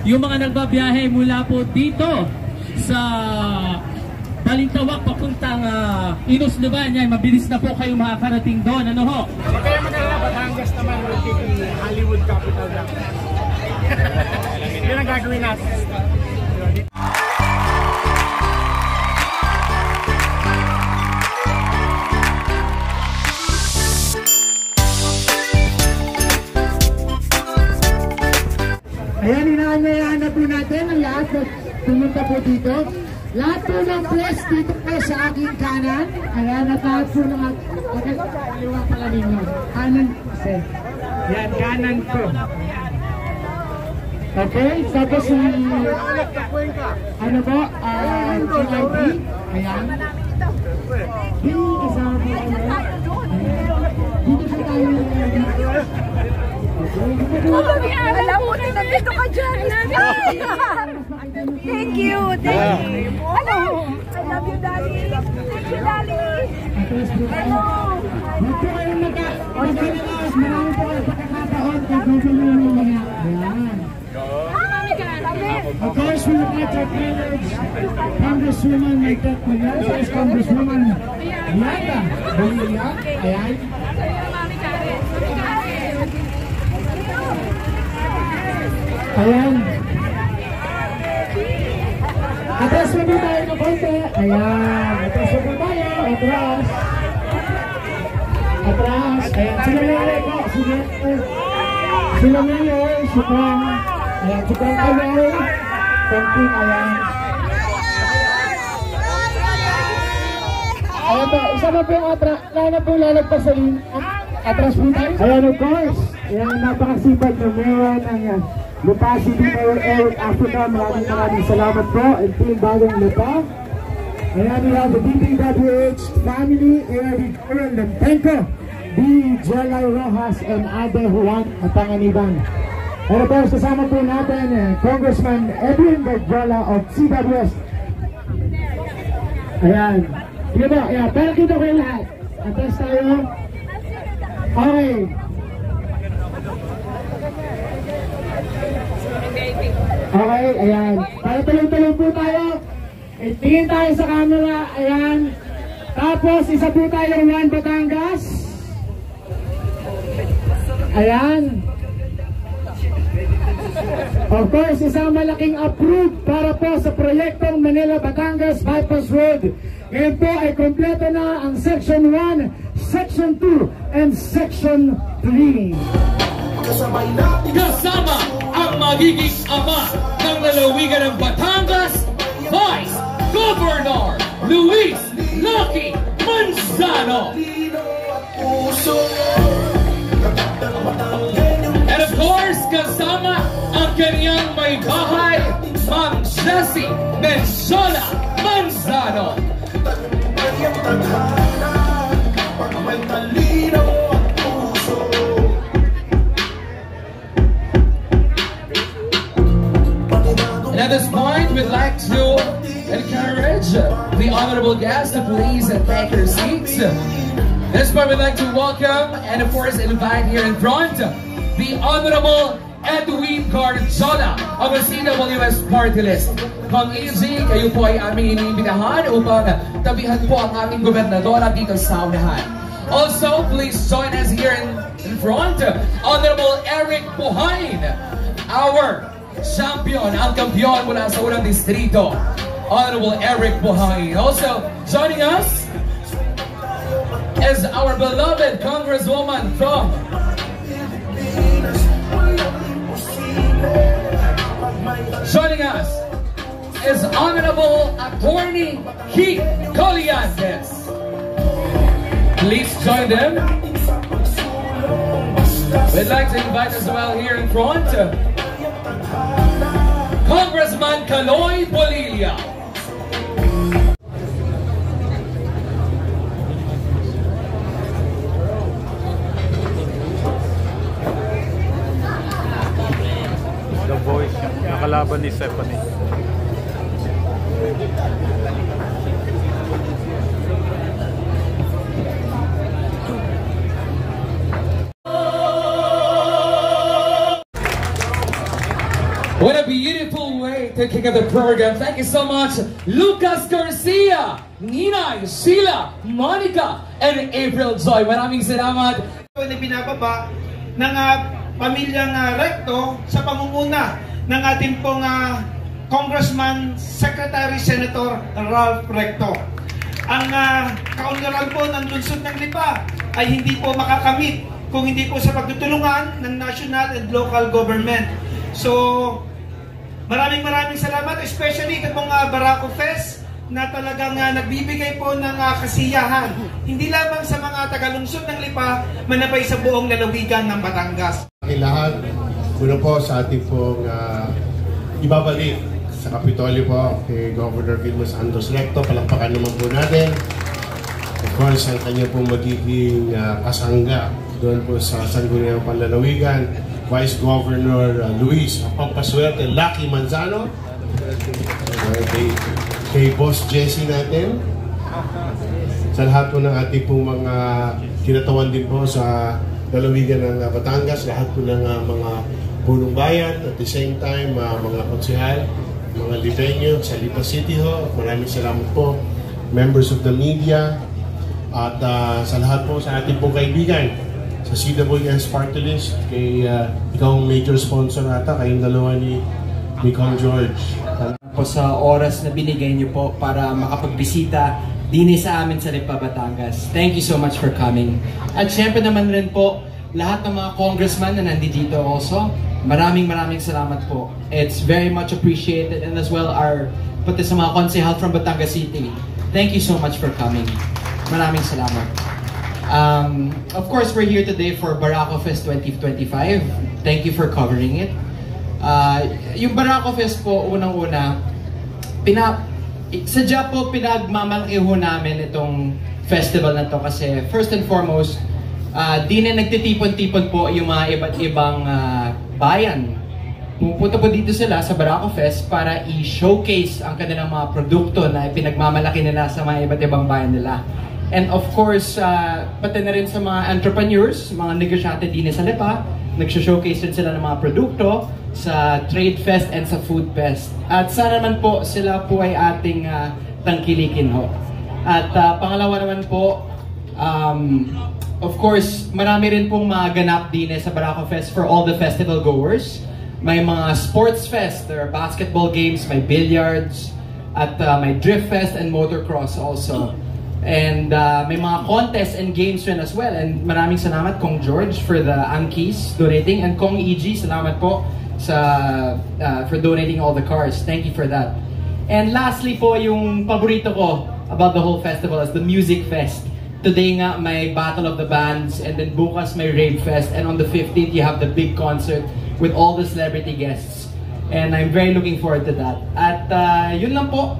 Yung mga nagbabiyahe mula po dito sa Balintawak papuntang Imus Luban, yan, mabilis na po kayo makakarating doon. Ano ho? Huwag kayo mag-alala, Batangas naman will be the Hollywood capital natin. Yun ang gagawin natin. Ayan, inaanyayahan na po natin ang lahat na pumunta po dito. Lahat po ng press dito po sa aking kanan. Ayan, natahat po ng kaliwa pala ninyo. Kanan po, sir. Yan, kanan po. Okay, tapos ano po, GIP. Ayan. Hindi kasama po ano. Dito po tayo. Alam mo na nandito ka dyan. Thank you. Thank you. Hello. I love you, Daddy. Thank you, Daddy. Hello. Huwag po kayong magkakalakas. Marami po kayo pakakataon kung gugulo mo mga. Ayan. Of course, we would like to acknowledge Congresswoman Maytek Mañas, Congresswoman Yada Bonilla. Ayan. Ayan. Atras mo tayo ng konti. Ayan. Atras mo tayo. Atras. Atras. Ayan. Sila Mary po. Sila Mary. Sukang. Ayan. Sukang ka Mary. Konting. Ayan. Ayan po. Isa na po yung atras. Lana po lalagpas sa link. Atras po tayo. Ayan, of course. Ayan. Napakasipag na meron ang Lupa City Mayor Eric Africa, maraming salamat po. And team Bagong Lupa. Ayan, we have the DPWH family, ARD Coral Lempenko, B. Jelay Rojas, and Ade Juan Matanganiban. And of course, kasama po natin Congressman Edwin Berjola of CWS. Ayan. Sige po, ayan. Pero kita ko yung lahat. Atas tayo. Okay. Okay, ayan. Para tuloy-tuloy po tayo. Tingin tayo sa camera. Ayan. Tapos, isa po tayo ng Batangas. Ayan. Of course, isang malaking approved para po sa proyektong Manila-Batangas Bypass Road. Ngayon po ay kompleto na ang Section 1, Section 2, and Section 3. Kasama ang magiging ama ng lalawigan ng Batangas, Vice Governor Luis Lucky Manzano. And of course, kasama ang kanyang may bahay, Ma'am Jessie Menzola Manzano. And at this point, we'd like to encourage the honorable guests to please take their seats. At this point, we'd like to welcome and of course invite here in front the Honorable Edwin Garzola of the CWS Party List. Kung AG, kayo po ay aming iniimbitahan upang tabihan po ang aming gobernadora dito sa unahan. Also, please join us here in front, Honorable Eric Buhain, our champion, ang kampiyon mula sa unang distrito, Honorable Eric Buhain. Also, joining us is our beloved Congresswoman from joining us is Honorable Attorney Keith Colliantes. Please join them. We'd like to invite as well here in front Congressman Caloy Bolilla. The Voice, nakalaban ni Stephanie. What a beautiful way to kick off the program. Thank you so much, Lucas Garcia, Nina, Sheila, Monica, and April Joy. Maraming salamat. Ito ay binababa ng pamilyang Recto sa pamumuna ng ating pong Congressman Secretary Senator Ralph Recto. Ang kaunlaran po ng lungsod ng Lipa ay hindi po makakamit kung hindi po sa pagtutulungan ng national and local government. So, maraming salamat, especially itong Barako Fest na talagang nagbibigay po ng kasiyahan, hindi lamang sa mga tagalungsod ng Lipa, manapay sa buong lalawigan ng Batangas. Ang lahat, una po sa ating pong ibabalik sa Kapitolyo po kay Governor Vilma Santos Recto. Palakpakan naman po natin. Of course, ang kanya pong magiging kasangga doon po sa Sangguniang Panlalawigan, Vice Governor Luis Pampaswerte Lucky Manzano, kay Boss Jesse natin, sa lahat po ng ating pong mga kinatawan din po sa lalawigan ng Batangas, lahat po ng mga punong bayan, at the same time mga konsehal, mga Lipeño sa Lipa City ho. Maraming salamat po, members of the media, at sa lahat po sa ating pong kaibigan sa CWS Party List, kay ikaw ang major sponsor ata, kayong dalawa ni Kong George. Po sa oras na binigay niyo po para makapagbisita din sa amin sa Lipa, Batangas. Thank you so much for coming. At syempre naman rin po, lahat ng mga congressman na nandito also, maraming salamat po. It's very much appreciated, and as well pati sa mga konsehal from Batangas City. Thank you so much for coming. Maraming salamat. Of course, we're here today for Barako Fest 2025. Thank you for covering it. Yung Barako Fest po, unang-una, sadya po pinagmamalaki ho namin itong festival na to kasi first and foremost, di na nagtitipon-tipon po yung mga iba't ibang bayan. Pupunta po dito sila sa Barako Fest para i-showcase ang kanilang mga produkto na pinagmamalaki nila sa mga iba't ibang bayan nila. And of course, pati na rin sa mga entrepreneurs, mga negosyante din sa Lipa, nagsho-showcase din sila ng mga produkto sa Trade Fest and sa Food Fest. At sana naman po sila po ay ating tangkilikin ho. At pangalawa naman po, of course, marami rin pong mga ganap din sa Barako Fest for all the festival goers. May mga sports fest, there are basketball games, may billiards, at may drift fest and motocross also. And may mga contests and games rin as well. And maraming salamat Kong George for the Ankies donating, and Kong EG, salamat po for donating all the cars. Thank you for that. And lastly po, yung paborito ko about the whole festival is the Music Fest. Today nga may Battle of the Bands, and then bukas may Rave Fest, and on the 15th you have the big concert with all the celebrity guests. And I'm very looking forward to that. At yun lang po.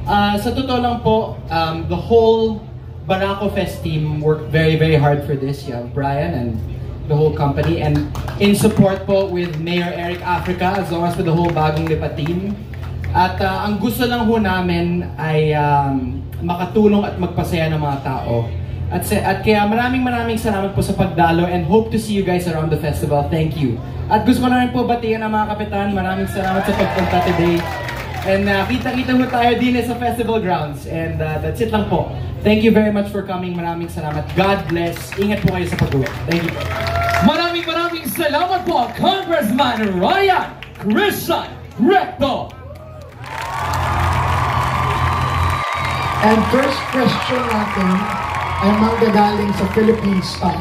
Sa totoo lang po, the whole Barako Fest team worked very hard for this. You have Brian and the whole company, and in support po with Mayor Eric Africa, as well as with the whole Bagong Lipa team. At ang gusto lang ho namin ay makatulong at magpasaya ng mga tao. At kaya maraming salamat po sa pagdalo, and hope to see you guys around the festival. Thank you. At gusto ko na rin po batiyan ng mga kapitan. Maraming salamat sa pagpunta today. And kita-kita mo tayo din sa festival grounds. And that's it lang po. Thank you very much for coming. Maraming salamat. God bless. Ingat po kayo sa pag-uwi. Thank you. Maraming salamat po, Congressman Ryan Christian Recto. And first question natin ay manggagaling sa Philippine Star.